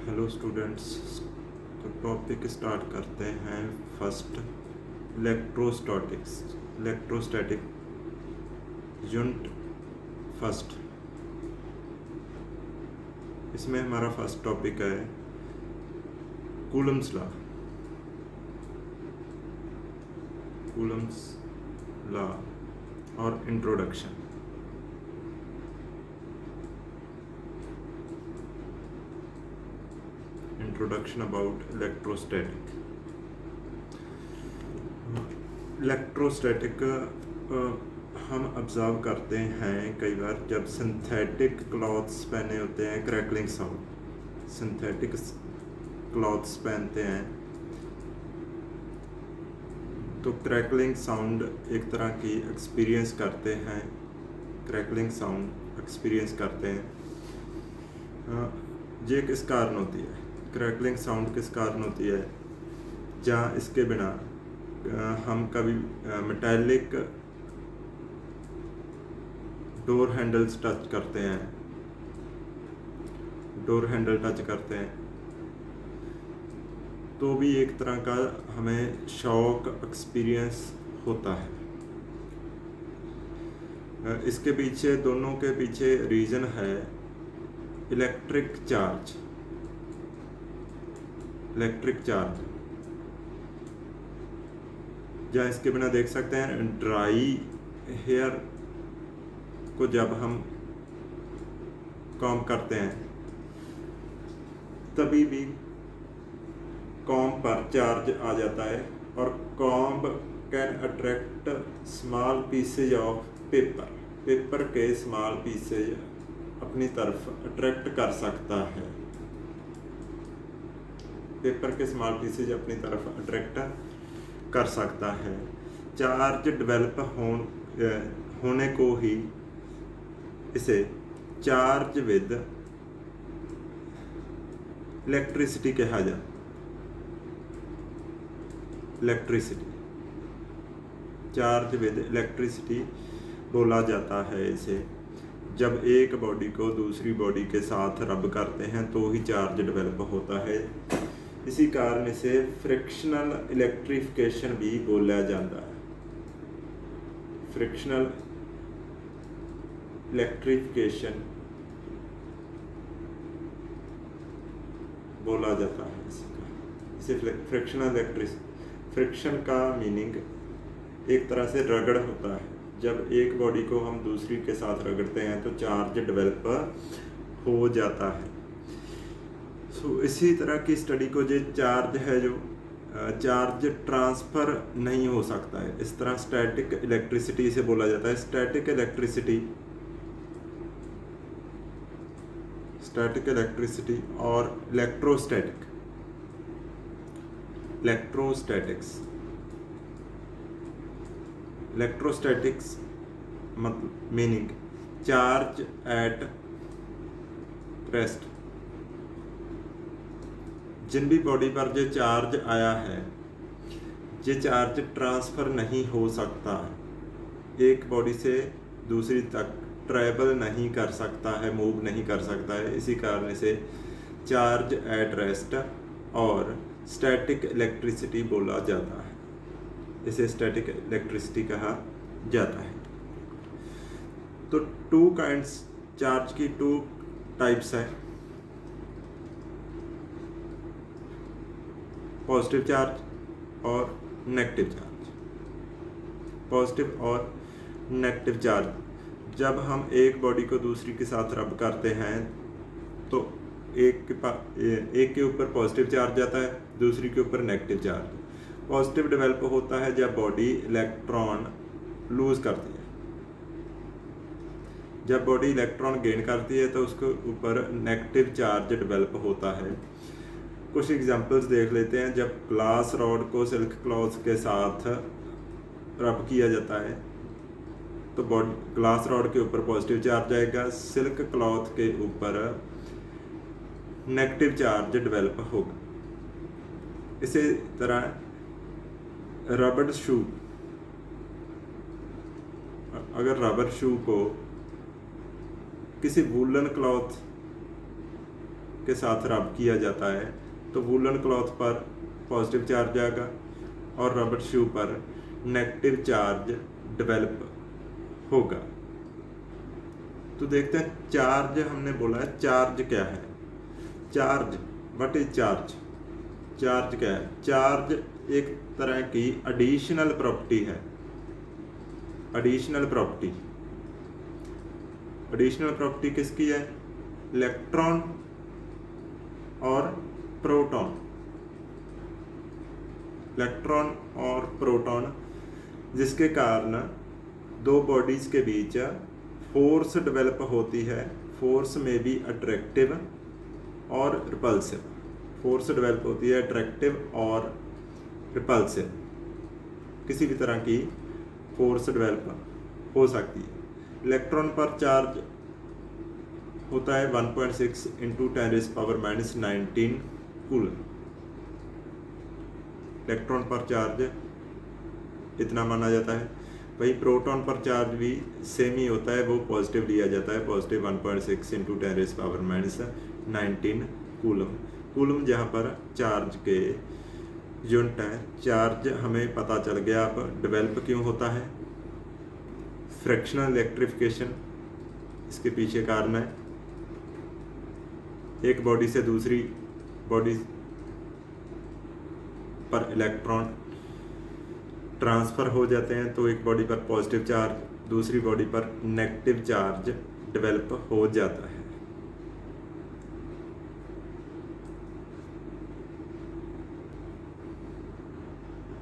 Hello students. तो topic start करते हैं। First, electrostatic unit first. इसमें हमारा फर्स्ट टॉपिक है कूलम्स लॉ और इंट्रोडक्शन अबाउट इलेक्ट्रोस्टैटिक हम ऑब्जर्व करते हैं कई बार जब सिंथेटिक क्लॉथ्स पहने होते हैं, क्रैकलिंग साउंड। सिंथेटिक क्लॉथ्स पहनते हैं तो क्रैकलिंग साउंड एक तरह की एक्सपीरियंस करते हैं। ये किस कारण होती है? क्रैकलिंग साउंड किस कारण होती है? जहाँ इसके बिना हम कभी मेटालिक डोर हैंडल टच करते हैं तो भी एक तरह का हमें शॉक एक्सपीरियंस होता है। इसके पीछे, दोनों के पीछे रीज़न है इलेक्ट्रिक चार्ज। जहाँ इसके बिना देख सकते हैं ड्राई हेयर को जब हम कॉम्ब करते हैं तभी भी कॉम्ब पर चार्ज आ जाता है और comb can attract small pieces of paper के स्मॉल पीसेज अपनी तरफ अट्रैक्ट कर सकता है। चार्ज डेवलप होने को ही इसे चार्ज विद इलेक्ट्रिसिटी कहा जाता। चार्ज विद इलेक्ट्रिसिटी बोला जाता है इसे। जब एक बॉडी को दूसरी बॉडी के साथ रब करते हैं तो ही चार्ज डेवलप होता है। इसी कारण इसे फ्रिक्शनल इलेक्ट्रिफिकेशन भी बोला जाता है। फ्रिक्शनल इलेक्ट्रिफिकेशन बोला जाता है इसे फ्रिक्शन का मीनिंग एक तरह से रगड़ होता है। जब एक बॉडी को हम दूसरी के साथ रगड़ते हैं तो चार्ज डेवलप हो जाता है। इसी तरह की स्टडी को जो चार्ज है, जो चार्ज ट्रांसफ़र नहीं हो सकता है, इस तरह स्टैटिक इलेक्ट्रिसिटी से बोला जाता है। स्टैटिक इलेक्ट्रिसिटी और इलेक्ट्रोस्टैटिक्स मतलब मीनिंग चार्ज एट रेस्ट। जिन भी बॉडी पर जो चार्ज आया है, ये चार्ज ट्रांसफ़र नहीं हो सकता, एक बॉडी से दूसरी तक ट्रैवल नहीं कर सकता है, मूव नहीं कर सकता है। इसी कारण इसे चार्ज एट रेस्ट और स्टैटिक इलेक्ट्रिसिटी बोला जाता है। इसे स्टैटिक इलेक्ट्रिसिटी कहा जाता है। तो चार्ज की टू टाइप्स है, पॉजिटिव चार्ज और नेगेटिव चार्ज। जब हम एक बॉडी को दूसरी के साथ रब करते हैं तो एक के ऊपर पॉजिटिव चार्ज आता है, दूसरी के ऊपर नेगेटिव चार्ज। पॉजिटिव डेवलप होता है जब बॉडी इलेक्ट्रॉन लूज करती है। जब बॉडी इलेक्ट्रॉन गेन करती है तो उसके ऊपर नेगेटिव चार्ज डेवलप होता है। कुछ एग्जांपल्स देख लेते हैं। जब ग्लास रॉड को सिल्क क्लॉथ के साथ रब किया जाता है तो ग्लास रॉड के ऊपर पॉजिटिव चार्ज आएगा, सिल्क क्लॉथ के ऊपर नेगेटिव चार्ज डेवलप होगा। इसी तरह रबर शू, अगर रबर शू को किसी वूलन क्लॉथ के साथ रब किया जाता है तो वूलन क्लॉथ पर पॉजिटिव चार्ज आएगा और रबर शू पर नेगेटिव चार्ज डेवलप होगा। तो देखते हैं चार्ज, हमने बोला है चार्ज क्या है। Charge, what is charge? Charge क्या है? चार्ज एक तरह की एडिशनल प्रॉपर्टी है। एडिशनल प्रॉपर्टी, एडिशनल प्रॉपर्टी किसकी है? इलेक्ट्रॉन और प्रोटॉन। इलेक्ट्रॉन और प्रोटॉन, जिसके कारण दो बॉडीज के बीच फोर्स डेवलप होती है। फोर्स में भी अट्रैक्टिव और रिपल्सिव। फोर्स डेवलप होती है अट्रैक्टिव और रिपल्सिव, किसी भी तरह की फोर्स डेवलप हो सकती है। इलेक्ट्रॉन पर चार्ज होता है 1.6 × 10⁻⁻19 कूलम। इलेक्ट्रॉन पर चार्ज इतना माना जाता है। वही प्रोटॉन पर चार्ज भी सेम ही होता है, वो पॉजिटिव लिया जाता है, पॉजिटिव 1.6 × 10⁻⁻19 कूलम। कूलम जहाँ पर चार्ज के यूनिट है। चार्ज हमें पता चल गया। अब डेवलप क्यों होता है? फ्रैक्शनल इलेक्ट्रिफिकेशन इसके पीछे कारण है। एक बॉडी से दूसरी बॉडी पर इलेक्ट्रॉन ट्रांसफ़र हो जाते हैं, तो एक बॉडी पर पॉजिटिव चार्ज, दूसरी बॉडी पर नेगेटिव चार्ज डेवलप हो जाता है।